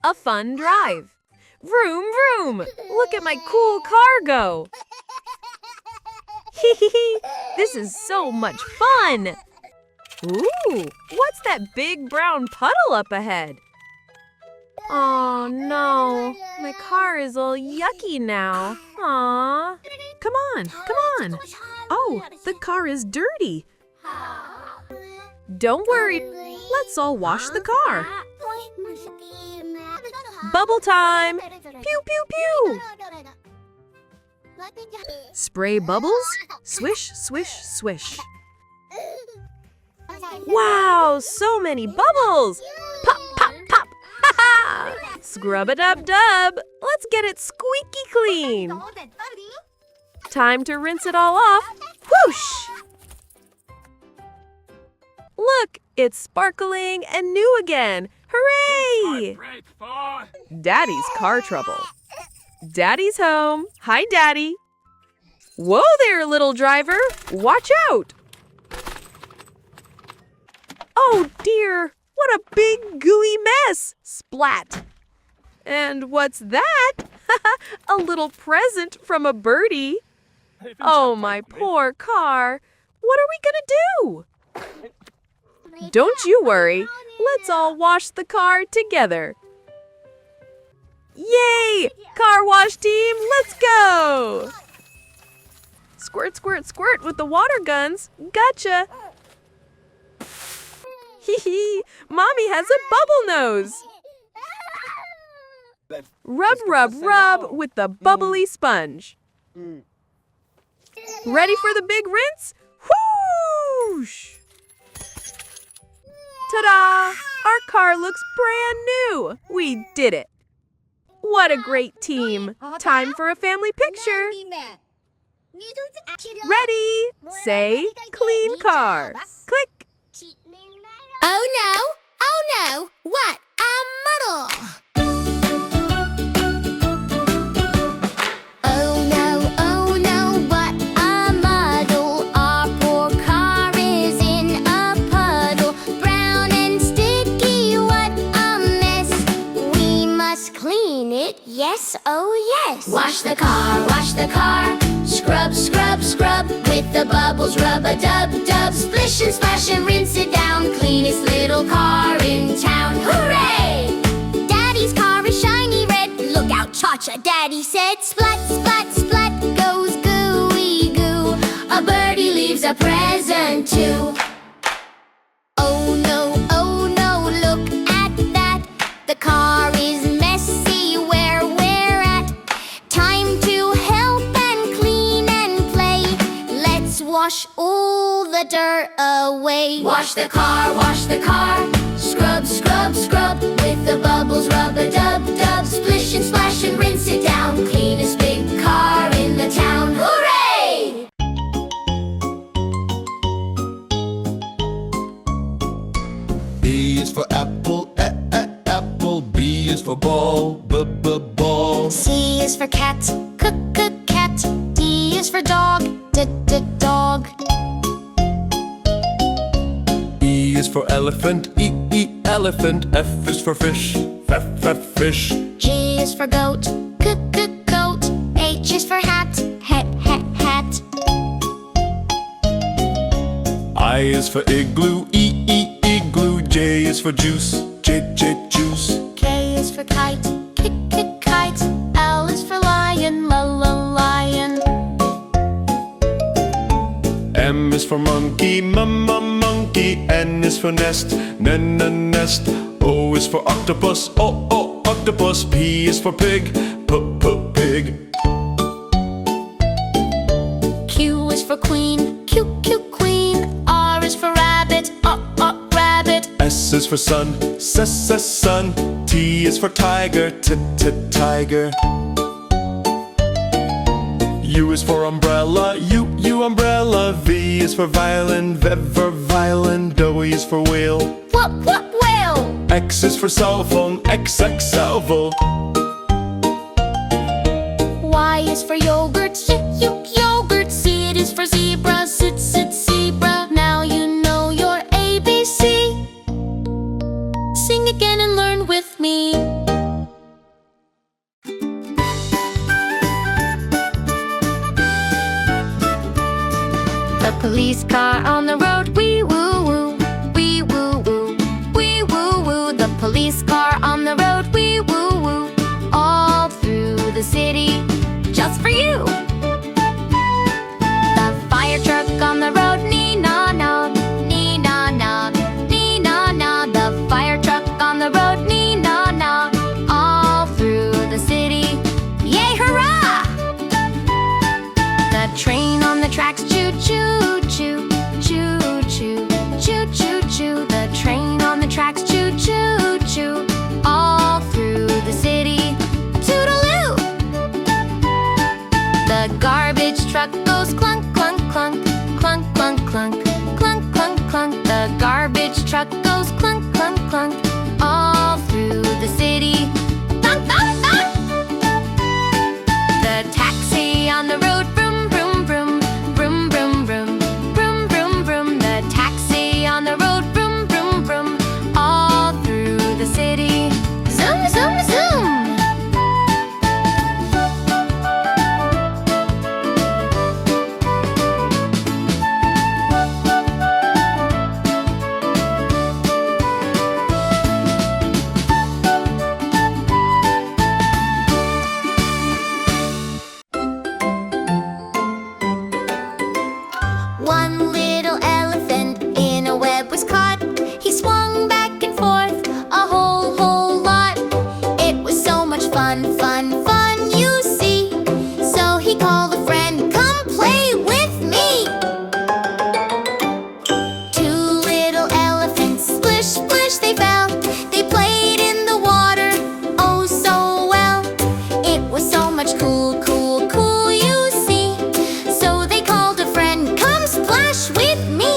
a fun drive. Vroom, vroom! Look at my cool car go! Hee, this is so much fun! Ooh, what's that big brown puddle up ahead? Oh no, my car is all yucky now. Aww. Come on, come on. Oh, the car is dirty. Don't worry, Let's all wash the car. bubble time! Pew, pew, pew! Spray bubbles. Swish, swish, swish. Wow, so many bubbles! Pop, pop, pop! Ha ha! Scrub-a-dub-dub! Let's get it squeaky clean! Time to rinse it all off. Whoosh! Look, it's sparkling and new again. Hooray! Daddy's car trouble. Daddy's home. Hi, Daddy. Whoa there, little driver. Watch out. Oh, dear. What a big gooey mess. Splat. And what's that? A little present from a birdie. Oh, my poor car. What are we gonna do? Don't you worry. Let's all wash the car together. Yay! Car wash team, let's go! Squirt, squirt, squirt with the water guns. Gotcha! Hee hee! Mommy has a bubble nose! Rub, rub, rub with the bubbly sponge. Ready for the big rinse? Whoosh! Ta-da! Our car looks brand new! We did it! What a great team! Time for a family picture! Ready? Say, clean car. Click! Oh no! Oh no! What a muddle! Oh no, what a muddle. Our poor car is in a puddle. Brown and sticky, what a mess. We must clean it, yes, oh yes. Wash the car, scrub, scrub, scrub. With the bubbles, rub-a-dub-dub. Splish and splash and rinse it down. Cleanest little car in town, hooray! Daddy's car is shiny red. Look out, Cha-Cha, Daddy said. Splat, splat, splat goes gooey goo. A birdie leaves a present too. Oh no, look at that. The car is messy where we're at. Time to help and clean and play. Let's wash all the dirt away. Wash the car, scrub, scrub, scrub. With the bubbles, rub-a-dub-dub. Splish and splash and rinse it down. Cleanest big car in the town, hooray! A is for apple, apple. B is for ball, ball. C is for cat, cat. D is for dog, dog. E is for elephant, elephant. F is for fish, fish. G is for goat, goat. H is for hat, hat. I is for igloo, igloo. J is for juice, juice. K is for kite, kite. L is for lion, lion. M is for monkey, monkey. N is for nest, nest. O is for octopus, octopus. P is for pig, pig. Q is for queen, queen. R is for rabbit, rabbit. S is for sun, sun. T is for tiger, tiger. U is for umbrella, U umbrella. V is for violin, violin. W is for whale, What whale? X is for cell phone, cell phone. Y is for yogurt, yogurt. Z is for zebra, zebra. Now you know your ABC. Sing again and learn with me. police car on the road, wee woo woo, wee woo woo, wee woo woo. The police car on the road, wee woo woo, all through the city, just for you. The fire truck on the road, nee-naw-naw, nee-naw-naw, nee-naw-naw. The fire truck on the road, nee-naw-naw, all through the city, yay hurrah! The train on the tracks, choo-choo-choo, choo-choo, choo-choo-choo. The train on the tracks, choo-choo-choo, all through the city, toodaloo! The garbage truck goes clunk, clunk, clunk, clunk, clunk, clunk, clunk, clunk, clunk. The garbage truck goes clunk, clunk, clunk, all through the city, thunk, thunk, thunk! The taxi on the road, vroom, vroom, vroom, vroom, vroom, vroom, vroom, vroom, vroom. The taxi on the road, vroom, vroom, vroom, all through the city, zoom, zoom, zoom! One little elephant in a web was caught. He swung back and forth a whole lot. It was so much fun, fun, fun, you see. So he called a friend, come play with me. Two little elephants, splish, splish, they fell. They played in the water, oh so well. It was so much cool, cool, cool, you see. So they called a friend, come splash with me.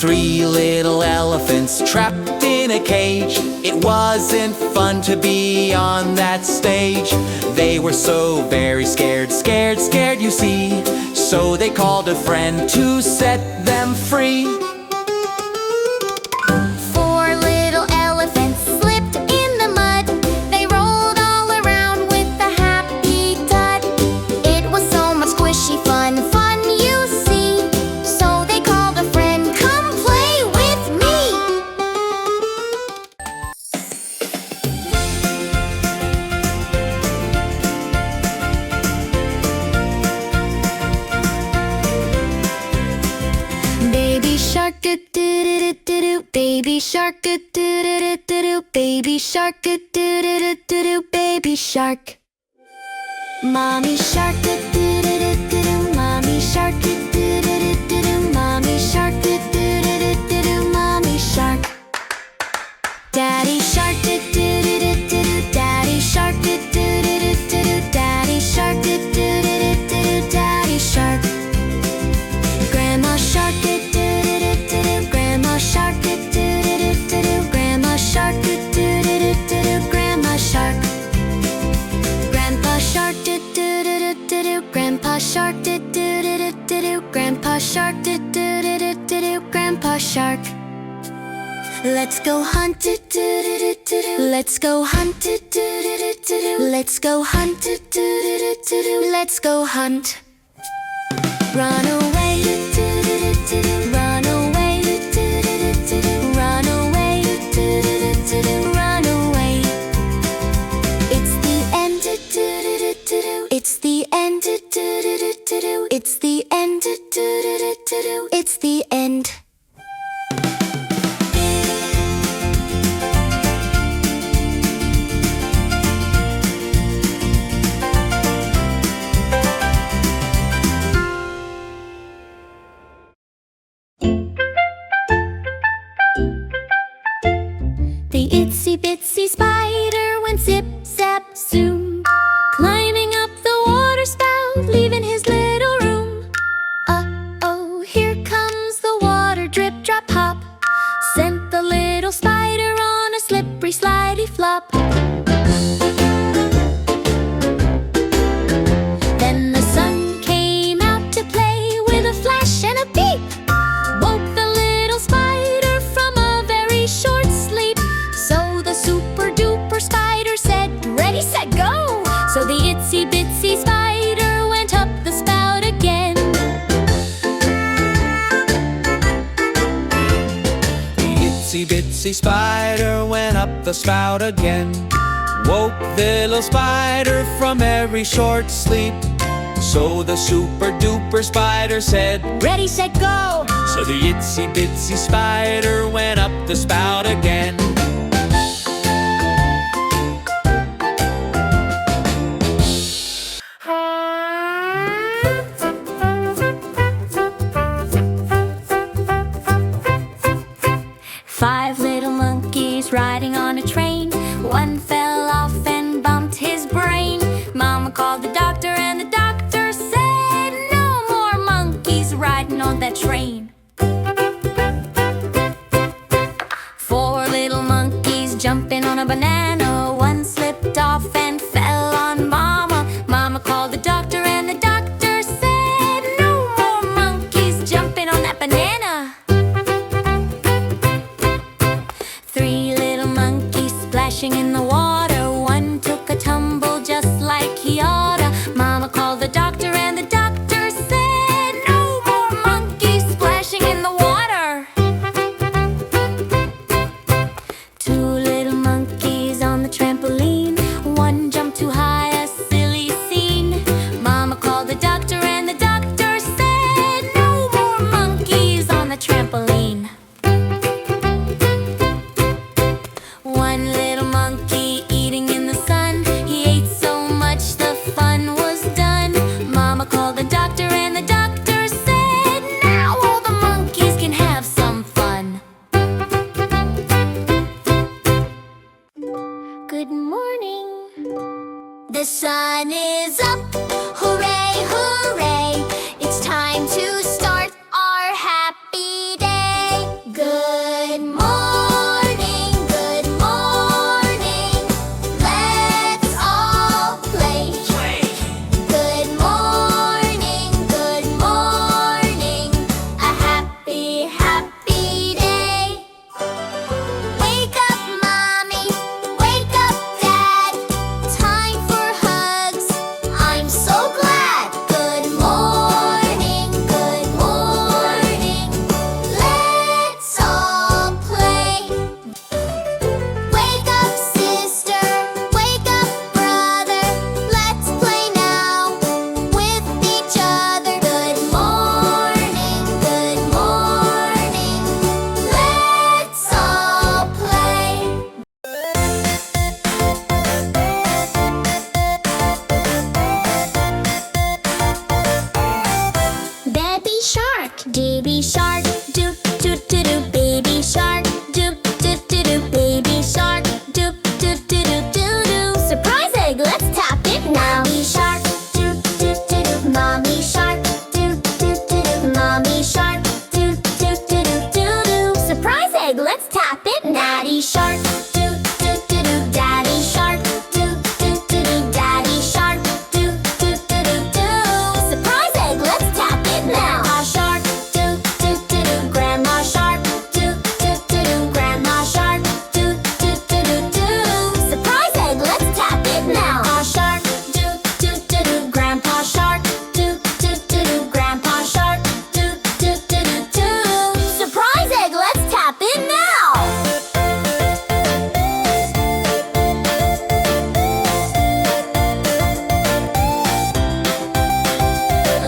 Three little elephants trapped in a cage. It wasn't fun to be on that stage. They were so very scared, scared, scared, you see. So they called a friend to set them free. Four little elephants slipped in the mud. They rolled all around with a happy dud. It was so much squishy fun, fun, you see. So they called a friend, come play with me. Baby shark, do do do do do. Baby shark, do do do do do. Baby shark, do do do do do. Baby shark. Mommy shark, do do do do do. Mommy shark, do do do do do. Mommy shark, do do do do do. Mommy shark. Daddy shark, do do do do do. Daddy shark, do do do do do. Daddy shark, do do do do do. Daddy shark. Grandma shark, do do do do do. Grandma shark, do do do do do. Grandma shark, do do do do do. Grandma shark. Grandpa shark, do do do do do. Grandpa shark, do do do do do. Grandpa shark, do do do do do. Grandpa shark. Let's go hunt, do do do do do. Let's go hunt, do do do do do. Let's go hunt, do do do do do. Let's go hunt. Run away, do do do do. Run away, do do do do. Run away, do do do do. Run away. It's the end, do do do do. It's the end, do do do do. It's the end, do do do do. It's the end. The itsy bitsy spider went zip zap zoom, climbing up the water spout, leaving his little room. Uh-oh, here comes the water, drip drop hop, sent the little spider on a slippery slidey flop. Then the sun came out to play with a flash and a beep, woke the little spider from a very short sleep. So the super duper spider said, ready, set, go! So the itsy bitsy spider went up the spout again. bitsy spider went up the spout again. Woke the little spider from every short sleep. So the super duper spider said, Ready, set, go! so the itsy bitsy spider went up the spout again. Five little monkeys riding on a train. One fell off and bumped his brain. Mama called the doctor and the doctor said, no more monkeys riding on that train. Four little monkeys jumping on a banana. One slipped off and fell on Mama. Mama called the doctor and the doctor said, no more monkeys jumping on that banana. Three little monkeys splashing in the water. One took a tumble just like he oughta. Mama called the doctor and the doctor said, no more monkeys splashing in the water. Two little monkeys on the trampoline. One jumped too high, a silly scene. Mama called the doctor and the doctor said, no more monkeys on the trampoline. One little monkey eating in the sun. He ate so much the fun was done. Mama called the doctor and the doctor said, now all the monkeys can have some fun. Good morning. The sun is up. Hooray, hooray. It's time to start our happy day. Good morning, good morning. Let's all play. Good morning, good morning. A happy, happy day. Wake up, Mommy. Wake up, Dad. Time for hugs. I'm so glad. Good morning, good morning. Let's all play. Wake up, sister. Wake up, brother. Let's play now with each other. Good morning, good morning. Let's all play. Baby shark, baby shark, doop doop doop doop. Baby shark, doop doop doop doop. Baby shark, doop doop doop doop doop doop. Surprise egg, let's tap it now. Mommy shark, doop doop doop doop. Mommy shark, doop doop doop doop. Mommy shark, doop doop doop doop doop doop. Surprise egg, let's tap it. Daddy shark, doop doop doop doop. Daddy shark, doop doop doop doop. Daddy shark, doop doop doop doop doop. Surprise egg, let's tap it now. Grandma shark, doop doop doop doop. Grandma shark, doop doop doop doop. Grandma shark, doop doop doop doop doop. Surprise egg, let's tap it now. Grandpa shark, doop doop doop doop. Grandpa shark, doop doop doop doop. Grandpa shark, doop doop doop doop doop. Surprise egg, let's tap it now.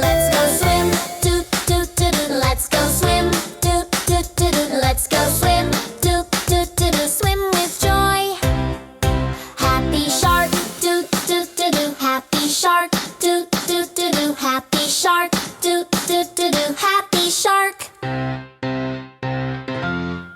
Let's go swim, doop doop doop doop. Let's go swim, doop doop doop doop. Let's go swim, doop doop doop doop. Swim with joy. Happy shark, doop doop doop doop. Happy shark, doop doop doop doop. Happy shark,